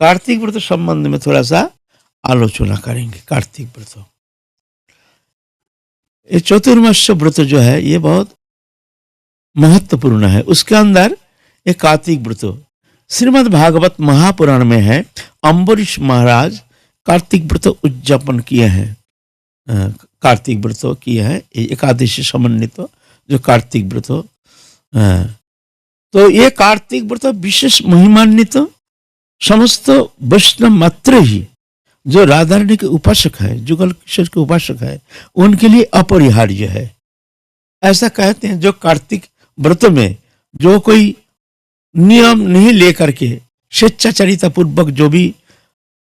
कार्तिक व्रत संबंध में थोड़ा सा आलोचना करेंगे। कार्तिक व्रत, ये चतुर्मास्य व्रत जो है ये बहुत महत्वपूर्ण है। उसके अंदर एक कार्तिक व्रत श्रीमद् भागवत महापुराण में है। अम्बरीश महाराज कार्तिक व्रत उद्यापन किए हैं, कार्तिक व्रत किए हैं, एकादशी समन्वित जो कार्तिक व्रत। तो ये कार्तिक व्रत विशेष महिमान्वित, समस्त वैष्णव मात्र ही जो राधारानी के उपासक है, जुगल किशोर के उपासक है, उनके लिए अपरिहार्य है। ऐसा कहते हैं जो कार्तिक व्रत में जो कोई नियम नहीं लेकर के स्वेच्छाचारिता पूर्वक जो भी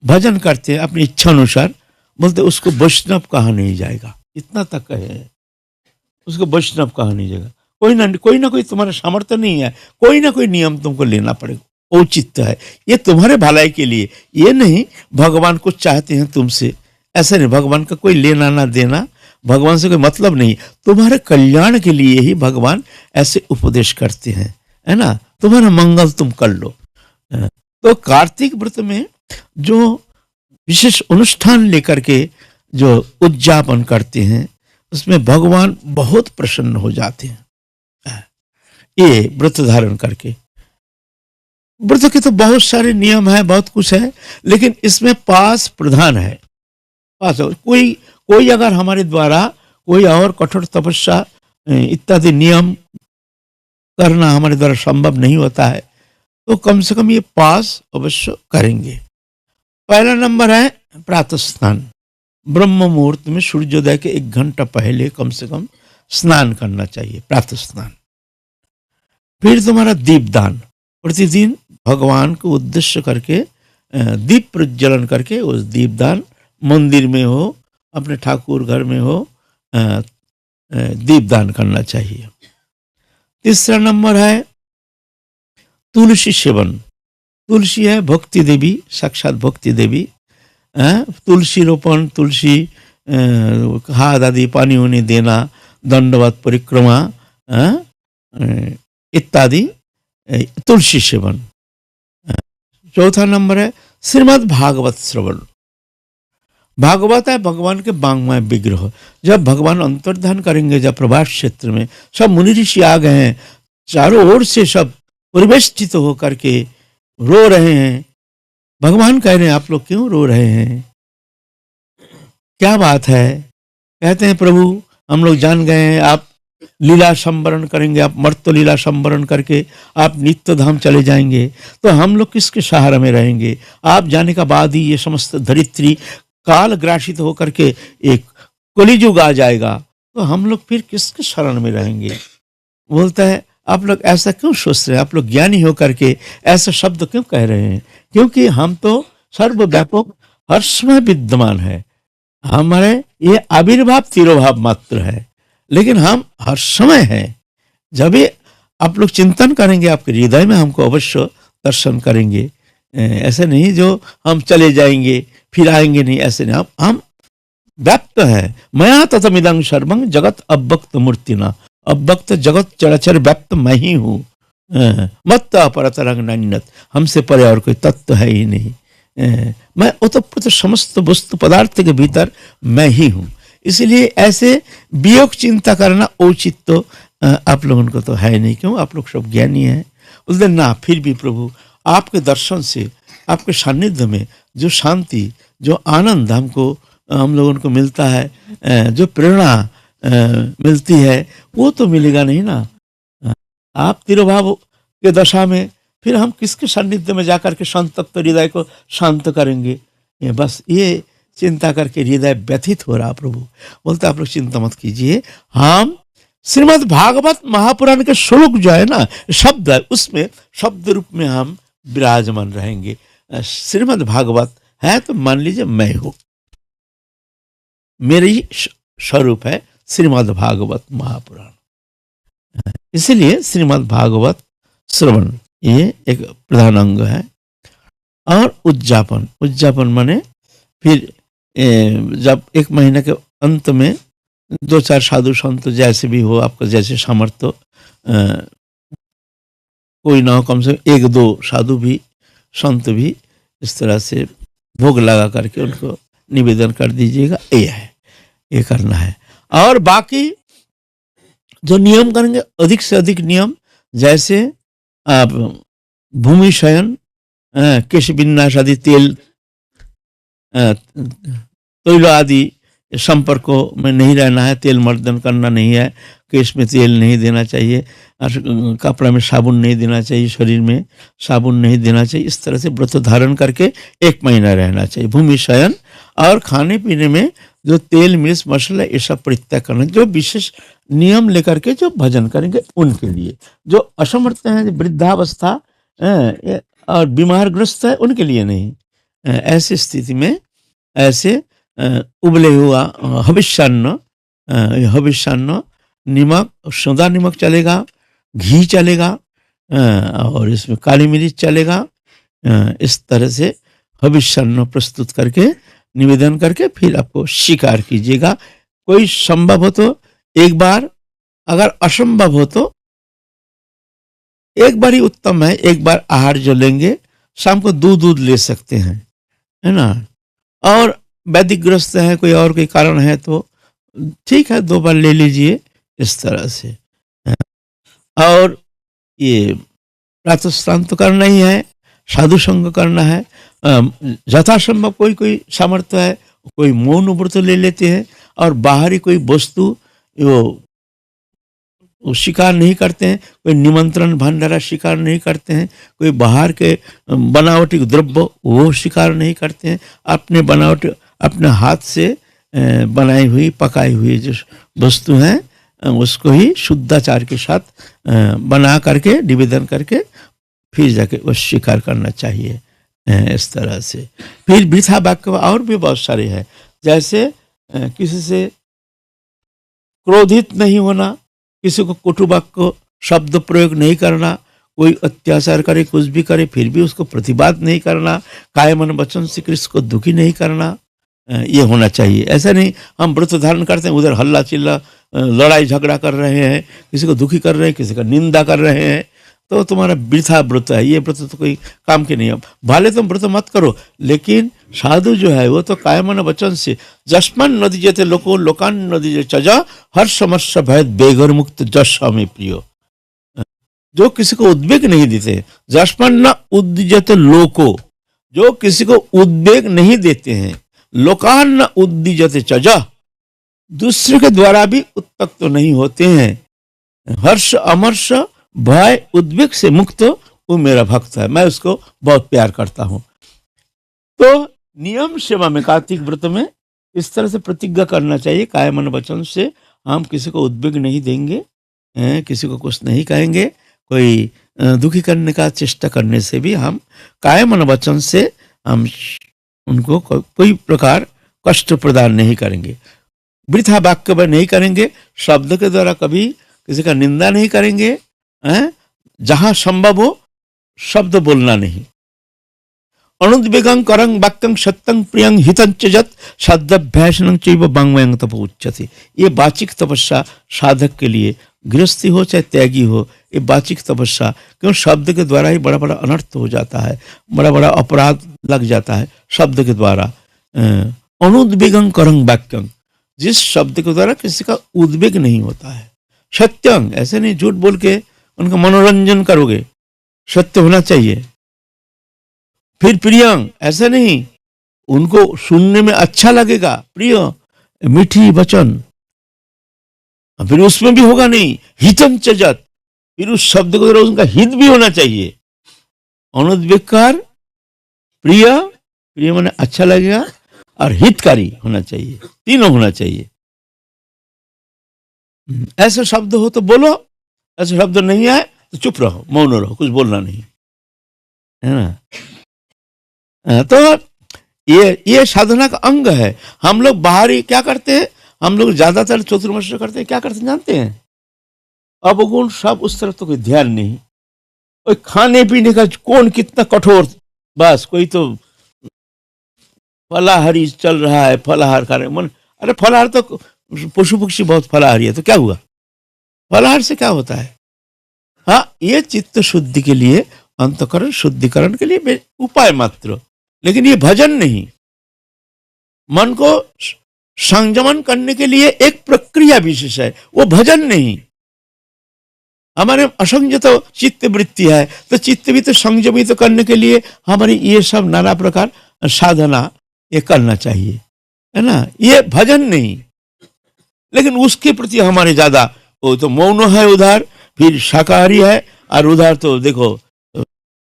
भजन करते हैं अपनी इच्छा अनुसार, बोलते उसको वैष्णव कहा नहीं जाएगा। इतना तक है, उसको वैष्णव कहा नहीं जाएगा। कोई ना कोई तुम्हारा सामर्थ्य नहीं है, कोई ना कोई नियम तुमको लेना पड़ेगा, औचित्य है, ये तुम्हारे भलाई के लिए। ये नहीं भगवान कुछ चाहते हैं तुमसे, ऐसा नहीं। भगवान का कोई लेना ना देना, भगवान से कोई मतलब नहीं, तुम्हारे कल्याण के लिए ही भगवान ऐसे उपदेश करते हैं, है ना। तुम्हारा मंगल तुम कर लो। तो कार्तिक व्रत में जो विशेष अनुष्ठान लेकर के जो उद्यापन करते हैं, उसमें भगवान बहुत प्रसन्न हो जाते हैं। ये व्रत धारण करके, व्रत के तो बहुत सारे नियम है, बहुत कुछ है, लेकिन इसमें पास प्रधान है। पास कोई अगर हमारे द्वारा कोई और कठोर तपस्या इत्यादि नियम करना हमारे द्वारा संभव नहीं होता है, तो कम से कम ये पास अवश्य करेंगे। पहला नंबर है प्रातः स्नान। ब्रह्म मुहूर्त में सूर्योदय के 1 घंटा पहले कम से कम स्नान करना चाहिए, प्रातः स्नान। फिर तुम्हारा दीपदान, प्रतिदिन भगवान को उद्देश्य करके दीप प्रज्वलन करके, उस दीपदान मंदिर में हो, अपने ठाकुर घर में हो, दीपदान करना चाहिए। तीसरा नंबर है तुलसी सेवन। तुलसी है भक्ति देवी, साक्षात भक्ति देवी। तुलसी रोपण, तुलसी हाथ आदि पानी उन्हें देना, दंडवत परिक्रमा इत्यादि, तुलसी सेवन। चौथा नंबर है श्रीमद् भागवत श्रवण। भागवत है भगवान के वांग्मय विग्रह। जब भगवान अंतर्धान करेंगे, जब प्रभास क्षेत्र में सब मुनि ऋषि आ गए हैं, चारों ओर से सब परिवेष्टित होकर के रो रहे हैं। भगवान कह रहे हैं आप लोग क्यों रो रहे हैं, क्या बात है? कहते हैं प्रभु हम लोग जान गए हैं आप लीला संवरण करेंगे, आप मर्त्य लीला संवरण करके आप नित्य धाम चले जाएंगे, तो हम लोग किसके सहारा में रहेंगे? आप जाने का बाद ही ये समस्त धरित्री काल ग्रासित होकर के एक कलियुग आ जाएगा, तो हम लोग फिर किसके शरण में रहेंगे? बोलता है आप लोग ऐसा क्यों सोच रहे हैं? आप लोग ज्ञानी होकर के ऐसा शब्द क्यों कह रहे हैं? क्योंकि हम तो सर्वव्यापक हर समय विद्यमान है, हमारे ये आविर्भाव तिरोभाव मात्र है, लेकिन हम हर समय हैं। जब भी आप लोग चिंतन करेंगे आपके हृदय में हमको अवश्य दर्शन करेंगे। ऐसे नहीं जो हम चले जाएंगे फिर आएंगे नहीं, ऐसे नहीं। हम व्याप्त है। मया ततमिदं सर्वं जगत अव्यक्त मूर्तिना। अव्यक्त जगत चराचर व्याप्त मैं ही हूँ। मत अपरतरंग नान्यत, हमसे परे और कोई तत्व है ही नहीं। मैं ओतप्रोत समस्त वस्तु पदार्थ के भीतर मैं ही हूँ। इसलिए ऐसे वियोग चिंता करना उचित तो आप लोगों को तो है नहीं। क्यों? आप लोग सब ज्ञानी हैं। उस दिन ना, फिर भी प्रभु आपके दर्शन से, आपके सानिध्य में जो शांति, जो आनंद हमको हम लोगों को मिलता है, जो प्रेरणा मिलती है, वो तो मिलेगा नहीं ना। आप तिरोभाव के दशा में फिर हम किसके सानिध्य में जाकर के संतप्त हृदय को शांत करेंगे? बस ये चिंता करके हृदय व्यथित हो रहा। प्रभु बोलते आप लोग चिंता मत कीजिए, हम श्रीमद् भागवत महापुराण के श्लोक जो है ना, शब्द है, उसमें शब्द रूप में हम विराजमान रहेंगे। श्रीमद् भागवत है तो मान लीजिए मैं हूँ, मेरे ही स्वरूप है श्रीमद् भागवत महापुराण। इसीलिए श्रीमद् भागवत श्रवण ये एक प्रधान अंग है। और उद्यापन, उद्यापन माने फिर जब 1 महीने के अंत में 2-4 साधु संत जैसे भी हो, आपका जैसे सामर्थ्य, कोई ना हो कम से 1-2 साधु भी संत भी इस तरह से भोग लगा करके उनको निवेदन कर दीजिएगा। ये है, ये करना है। और बाकी जो नियम करेंगे, अधिक से अधिक नियम, जैसे आप भूमि शयन, केश विन्यास आदि, तेल तैल आदि संपर्कों में नहीं रहना है, तेल मर्दन करना नहीं है, केश में तेल नहीं देना चाहिए, और कपड़ा में साबुन नहीं देना चाहिए, शरीर में साबुन नहीं देना चाहिए। इस तरह से व्रत धारण करके 1 महीना रहना चाहिए। भूमि शयन और खाने पीने में जो तेल मिर्च मसाला ये सब परित्याग करना। जो विशेष नियम लेकर के जो भजन करेंगे उनके लिए, जो असमर्थ हैं, वृद्धावस्था और बीमारग्रस्त है, उनके लिए नहीं। ऐसी स्थिति में ऐसे उबले हुआ हविष्यान्न, हविष्यान्न, नमक, सौदा नमक चलेगा, घी चलेगा, और इसमें काली मिर्च चलेगा। इस तरह से हविष्यान्न प्रस्तुत करके निवेदन करके फिर आपको स्वीकार कीजिएगा। कोई संभव हो तो एक बार, अगर असंभव हो तो एक बार ही उत्तम है। एक बार आहार जो लेंगे, शाम को दूध ले सकते हैं, है ना। और वैदिक ग्रस्त है, कोई और कोई कारण है तो ठीक है, 2 बार ले लीजिए, इस तरह से। और ये प्रातः स्नान तो करना ही है, साधु संग करना है। यथासंभव कोई कोई सामर्थ्य है, कोई मौन व्रत ले लेते हैं, और बाहरी कोई वस्तु वो शिकार नहीं करते हैं, कोई निमंत्रण भंडारा शिकार नहीं करते हैं, कोई बाहर के बनावटी द्रव्य वो शिकार नहीं करते हैं। अपने बनावटी, अपने हाथ से बनाई हुई पकाई हुई जो वस्तु हैं, उसको ही शुद्धाचार के साथ बना करके निवेदन करके फिर जाके वो स्वीकार करना चाहिए। इस तरह से फिर वृथा वाक्य और भी बहुत सारे हैं, जैसे किसी से क्रोधित नहीं होना, किसी को कटु वाक्य शब्द प्रयोग नहीं करना, कोई अत्याचार करे, कुछ भी करे, फिर भी उसको प्रतिवाद नहीं करना, काय मन वचन से किसी को दुखी नहीं करना, ये होना चाहिए। ऐसा नहीं हम व्रत धारण करते हैं, उधर हल्ला चिल्ला लड़ाई झगड़ा कर रहे हैं, किसी को दुखी कर रहे हैं, किसी का निंदा कर रहे हैं, तो तुम्हारा वृथा व्रत है। ये व्रत तो कोई काम के नहीं है। भले तुम व्रत मत करो, लेकिन साधु जो है वो तो कायमन वचन से, जस्मन नदी जते लोको लोकान नदी जे चजा, हर समस्या भय बेगर मुक्त जस हमें प्रियो। जो किसी को उद्वेग नहीं देते, जस्मन न उद्दिजते लोको, जो किसी को उद्वेग नहीं देते हैं, लोकान न उद्दिजते चजा, दूसरे के द्वारा भी उत्तक्त तो नहीं होते हैं, हर्ष अमर्ष भय उद्वेग से मुक्त, वो मेरा भक्त है, मैं उसको बहुत प्यार करता हूं। तो नियम सेवा में, कार्तिक व्रत में इस तरह से प्रतिज्ञा करना चाहिए, काय मन वचन से हम किसी को उद्वेग नहीं देंगे, किसी को कुछ नहीं कहेंगे, कोई दुखी करने का चेष्टा करने से भी हम काय मन वचन से हम उनको कोई प्रकार कष्ट प्रदान नहीं करेंगे। वृथा वाक्य में नहीं करेंगे, शब्द के द्वारा कभी किसी का निंदा नहीं करेंगे, जहां संभव हो शब्द बोलना नहीं। अनुद्वेगं करं वाक्यं सत्यं प्रियं हितं च यत् साध्याभ्यासनं चैव वाङ्मयं तप उच्यते। ये वाचिक तपस्या साधक के लिए, गृहस्थी हो चाहे त्यागी हो, ये वाचिक तपस्या, क्यों शब्द के द्वारा ही बड़ा बड़ा अनर्थ हो जाता है, बड़ा बड़ा अपराध लग जाता है शब्द के द्वारा। अनुद्वेगं करं वाक्यं, जिस शब्द के द्वारा किसी का उद्वेग नहीं होता है। सत्यं, ऐसे नहीं झूठ बोल के उनका मनोरंजन करोगे, सत्य होना चाहिए। फिर प्रियं, ऐसा नहीं उनको सुनने में अच्छा लगेगा, प्रिय मीठी वचन, फिर उसमें भी होगा नहीं हितम चजत, फिर उस शब्द के द्वारा उनका हित भी होना चाहिए। अनुद्वेगकार, प्रिय, प्रिय माने अच्छा लगेगा, और हितकारी होना चाहिए, तीनों होना चाहिए। ऐसे शब्द हो तो बोलो, ऐसे शब्द नहीं आए तो चुप रहो, मौन रहो, कुछ बोलना नहीं, है ना। तो ये साधना का अंग है। हम लोग बाहरी क्या करते हैं, हम लोग ज्यादातर चतुर्मास करते हैं, क्या करते हैं जानते हैं, अवगुण सब, उस तरफ तो कोई ध्यान नहीं। कोई खाने पीने का कौन कितना कठोर, बस कोई तो फलाहारी चल रहा है, फलाहार खा रहे मन, अरे फलाहार तो पशु पक्षी बहुत फलाहारी है, तो क्या हुआ, फलाहार से क्या होता है। हाँ, ये चित्त शुद्धि के लिए, अंतकरण शुद्धिकरण के लिए उपाय मात्र, लेकिन ये भजन नहीं। मन को संयमन करने के लिए एक प्रक्रिया विशेष है, वो भजन नहीं। हमारे असंयत चित्त वृत्ति है, तो चित्त भी तो संयमित करने के लिए हमारी ये सब नाना प्रकार साधना ये करना चाहिए, है ना। ये भजन नहीं, लेकिन उसके प्रति हमारे ज्यादा, वो तो मौन है उधर, फिर शाकाहारी है, और उधर तो देखो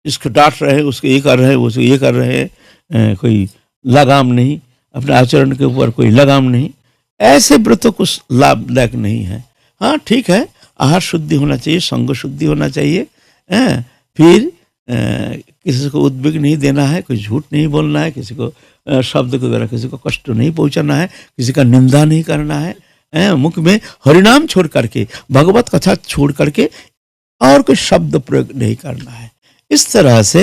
इसको डांट रहे, उसको ये कर रहे, उसको ये कर रहे, कोई लगाम नहीं, अपने आचरण के ऊपर कोई लगाम नहीं। ऐसे व्रतों कुछ लाभदायक नहीं है। हाँ ठीक है, आहार शुद्धि होना चाहिए, संग शुद्धि होना चाहिए, फिर किसी को उद्वेग नहीं देना है, कोई झूठ नहीं बोलना है, किसी को शब्द के द्वारा किसी को कष्ट नहीं पहुंचाना है, किसी का निंदा नहीं करना है, मुख में हरिनाम छोड़ करके, भगवत कथा छोड़ करके और कोई शब्द प्रयोग नहीं करना है। इस तरह से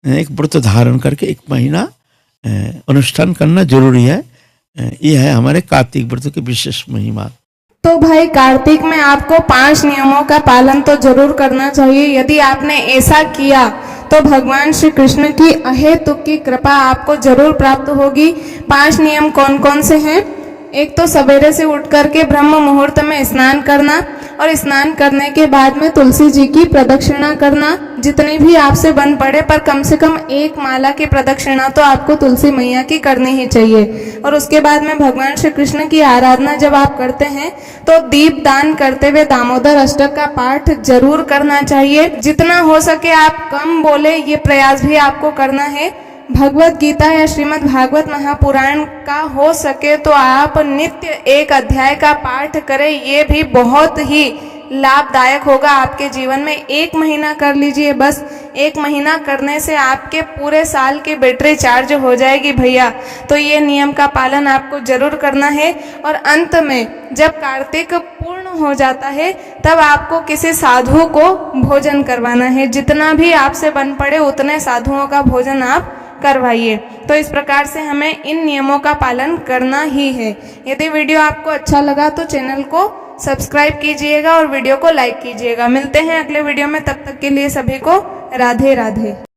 एक व्रत धारण करके 1 महीना अनुष्ठान करना जरूरी है। यह है हमारे कार्तिक व्रत की विशेष महिमा। तो भाई कार्तिक में आपको 5 नियमों का पालन तो जरूर करना चाहिए। यदि आपने ऐसा किया तो भगवान श्री कृष्ण की अहेतुक की कृपा आपको जरूर प्राप्त होगी। 5 नियम कौन कौन से हैं? एक तो सवेरे से उठ करके ब्रह्म मुहूर्त में स्नान करना, और स्नान करने के बाद में तुलसी जी की प्रदक्षिणा करना, जितनी भी आपसे बन पड़े, पर कम से कम 1 माला की प्रदक्षिणा तो आपको तुलसी मैया की करनी ही चाहिए। और उसके बाद में भगवान श्री कृष्ण की आराधना जब आप करते हैं तो दीप दान करते हुए दामोदर अष्टक का पाठ जरूर करना चाहिए। जितना हो सके आप कम बोले, ये प्रयास भी आपको करना है। भगवत गीता या श्रीमद् भागवत महापुराण का हो सके तो आप नित्य 1 अध्याय का पाठ करें, ये भी बहुत ही लाभदायक होगा आपके जीवन में। 1 महीना कर लीजिए, बस 1 महीना करने से आपके पूरे साल की बैटरी चार्ज हो जाएगी भैया। तो ये नियम का पालन आपको जरूर करना है। और अंत में जब कार्तिक पूर्ण हो जाता है तब आपको किसी साधु को भोजन करवाना है। जितना भी आपसे बन पड़े उतने साधुओं का भोजन आप करवाइए। तो इस प्रकार से हमें इन नियमों का पालन करना ही है। यदि वीडियो आपको अच्छा लगा तो चैनल को सब्सक्राइब कीजिएगा और वीडियो को लाइक कीजिएगा। मिलते हैं अगले वीडियो में, तब तक के लिए सभी को राधे राधे।